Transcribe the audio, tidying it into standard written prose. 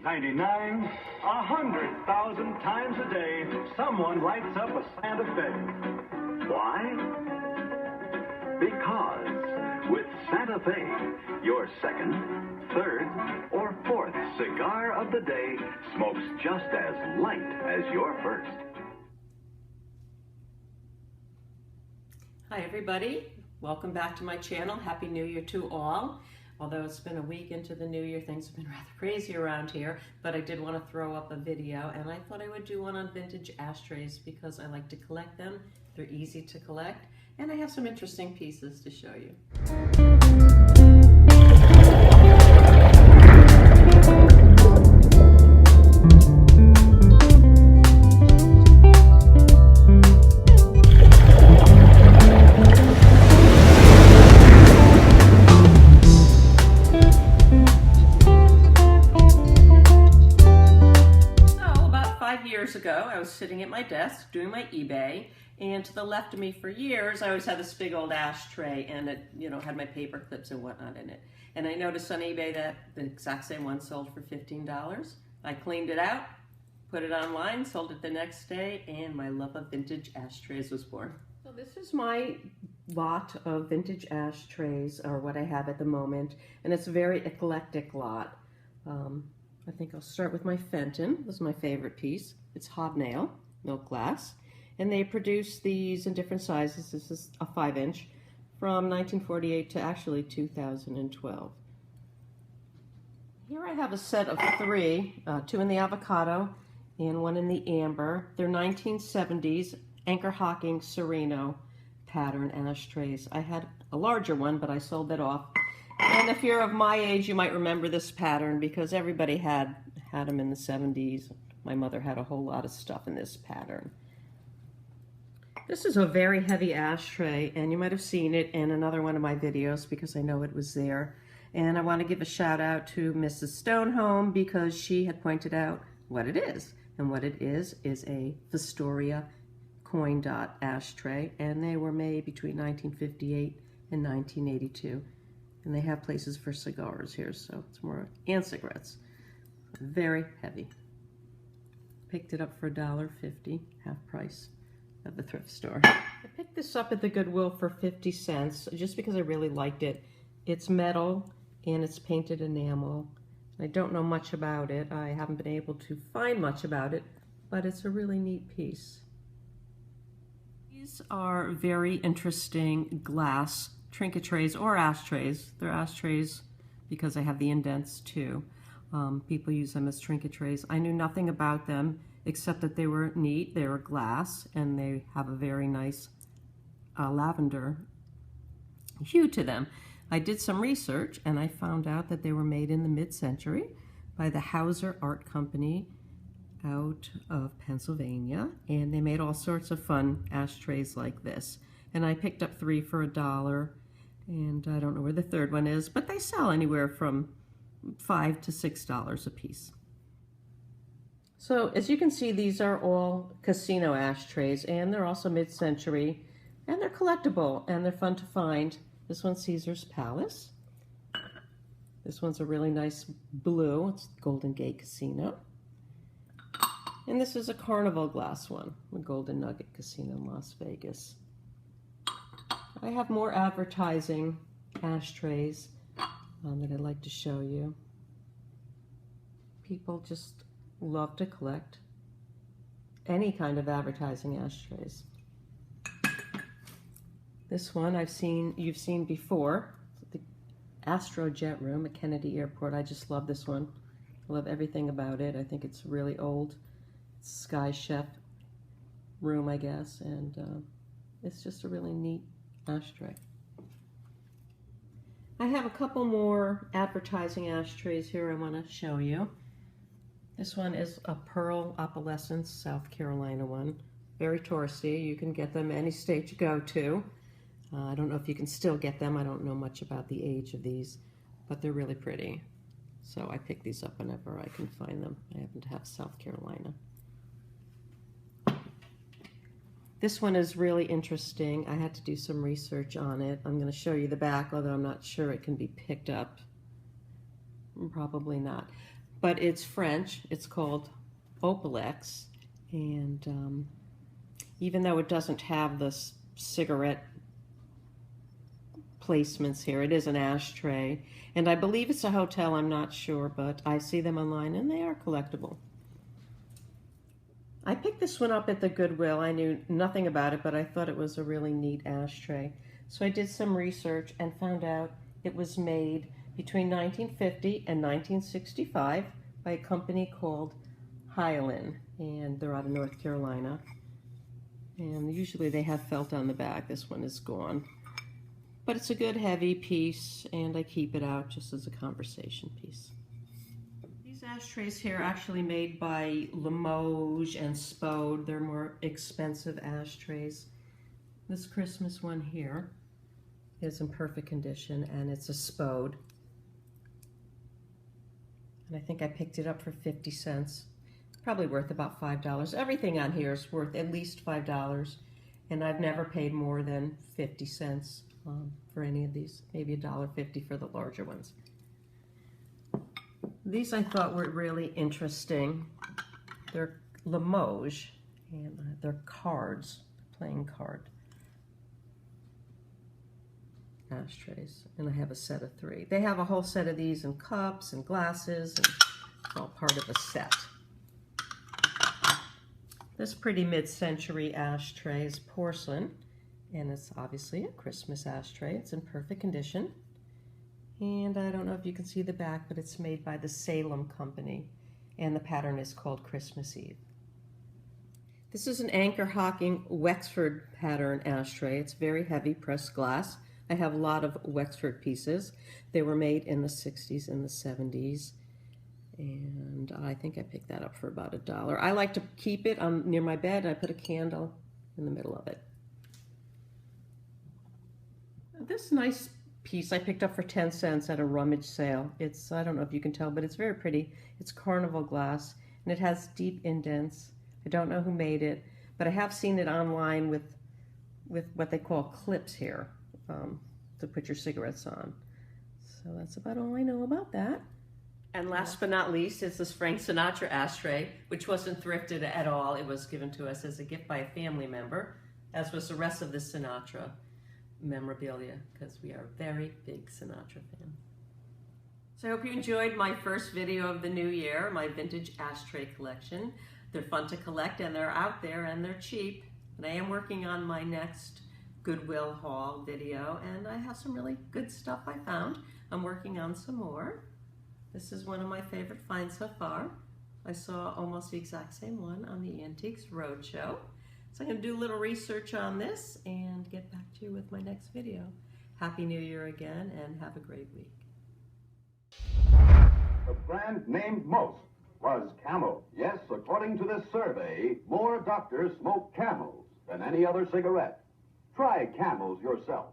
$8.99, 100,000 times a day, someone lights up a Santa Fe. Why? Because with Santa Fe, your second, third, or fourth cigar of the day smokes just as light as your first. Hi everybody, welcome back to my channel. Happy New Year to all. Although it's been a week into the new year, things have been rather crazy around here, but I did want to throw up a video, and I thought I would do one on vintage ashtrays because I like to collect them. They're easy to collect, and I have some interesting pieces to show you. Years ago, I was sitting at my desk doing my eBay, and to the left of me for years, I always had this big old ashtray, and it, had my paper clips and whatnot in it. And I noticed on eBay that the exact same one sold for $15. I cleaned it out, put it online, sold it the next day, and my love of vintage ashtrays was born. So this is my lot of vintage ashtrays, or what I have at the moment, and it's a very eclectic lot. I think I'll start with my Fenton. This is my favorite piece. It's hobnail, milk glass, and they produce these in different sizes. This is a 5-inch from 1948 to actually 2012. Here I have a set of three, two in the avocado and one in the amber. They're 1970s Anchor Hocking Sereno pattern ashtrays. I had a larger one, but I sold that off. And if you're of my age, you might remember this pattern because everybody had them in the 70s. My mother had a whole lot of stuff in this pattern. This is a very heavy ashtray, and you might have seen it in another one of my videos because I know it was there. And I want to give a shout out to Mrs. Stonehome because she had pointed out what it is. And what it is a Fostoria coin dot ashtray, and they were made between 1958 and 1982. And they have places for cigars here, so it's more, and cigarettes. Very heavy. Picked it up for $1.50, half price at the thrift store. I picked this up at the Goodwill for 50 cents just because I really liked it. It's metal and it's painted enamel. I don't know much about it. I haven't been able to find much about it, but it's a really neat piece. These are very interesting glass trinket trays or ashtrays. They're ashtrays because I have the indents too. People use them as trinket trays. I knew nothing about them except that they were neat. They were glass and they have a very nice lavender hue to them. I did some research and I found out that they were made in the mid-century by the Hauser Art Company out of Pennsylvania, and they made all sorts of fun ashtrays like this. And I picked up 3 for $1. And I don't know where the third one is, but they sell anywhere from $5 to $6 a piece. So as you can see, these are all casino ashtrays, and they're also mid-century, and they're collectible, and they're fun to find. This one's Caesar's Palace. This one's a really nice blue. It's Golden Gate Casino. And this is a Carnival glass one, the Golden Nugget Casino in Las Vegas. I have more advertising ashtrays that I'd like to show you. People just love to collect any kind of advertising ashtrays. This one you've seen before, the Astro Jet Room at Kennedy Airport. I just love this one. I love everything about it. I think it's really old. It's Sky Chef room, I guess, and it's just a really neat ashtray. I have a couple more advertising ashtrays here I want to show you. This one is a Pearl Opalescence, South Carolina one. Very touristy. You can get them any state you go to. I don't know if you can still get them. I don't know much about the age of these, but they're really pretty. So I pick these up whenever I can find them. I happen to have South Carolina. This one is really interesting. I had to do some research on it. I'm going to show you the back, although I'm not sure it can be picked up. Probably not. but it's French. It's called Opalex, and even though it doesn't have the cigarette placements here, it is an ashtray, and I believe it's a hotel. I'm not sure, but I see them online and they are collectible. I picked this one up at the Goodwill. I knew nothing about it, but I thought it was a really neat ashtray. So I did some research and found out it was made between 1950 and 1965 by a company called Highland, and they're out of North Carolina. And usually they have felt on the back. This one is gone. But it's a good heavy piece, and I keep it out just as a conversation piece. These ashtrays here are actually made by Limoges and Spode. They're more expensive ashtrays. This Christmas one here is in perfect condition, and it's a Spode. And I think I picked it up for 50 cents. Probably worth about $5. Everything on here is worth at least $5, and I've never paid more than 50 cents for any of these. Maybe $1.50 for the larger ones. These I thought were really interesting. They're Limoges, and they're cards, playing card ashtrays, and I have a set of 3. They have a whole set of these in cups and glasses, and it's all part of a set. This pretty mid-century ashtray is porcelain, and it's obviously a Christmas ashtray. It's in perfect condition. And I don't know if you can see the back, but it's made by the Salem Company, and the pattern is called Christmas Eve. This is an Anchor Hocking Wexford pattern ashtray. It's very heavy pressed glass. I have a lot of Wexford pieces. They were made in the 60s and the 70s, and I think I picked that up for about $1. I like to keep it near my bed, and I put a candle in the middle of it. This nice piece I picked up for 10 cents at a rummage sale. It's, I don't know if you can tell, but it's very pretty. It's carnival glass, and it has deep indents. I don't know who made it, but I have seen it online with what they call clips here to put your cigarettes on. So that's about all I know about that. And last but not least is this Frank Sinatra ashtray, which wasn't thrifted at all. It was given to us as a gift by a family member, as was the rest of the Sinatra memorabilia, because we are very big Sinatra fans. So I hope you enjoyed my first video of the new year, my vintage ashtray collection. They're fun to collect, and they're out there, and they're cheap. And I am working on my next Goodwill haul video, and I have some really good stuff I found. I'm working on some more. This is one of my favorite finds so far. I saw almost the exact same one on the Antiques Roadshow. So I'm going to do a little research on this and get back to you with my next video. Happy New Year again, and have a great week. The brand named most was Camel. Yes, according to this survey, more doctors smoke Camels than any other cigarette. Try Camels yourself.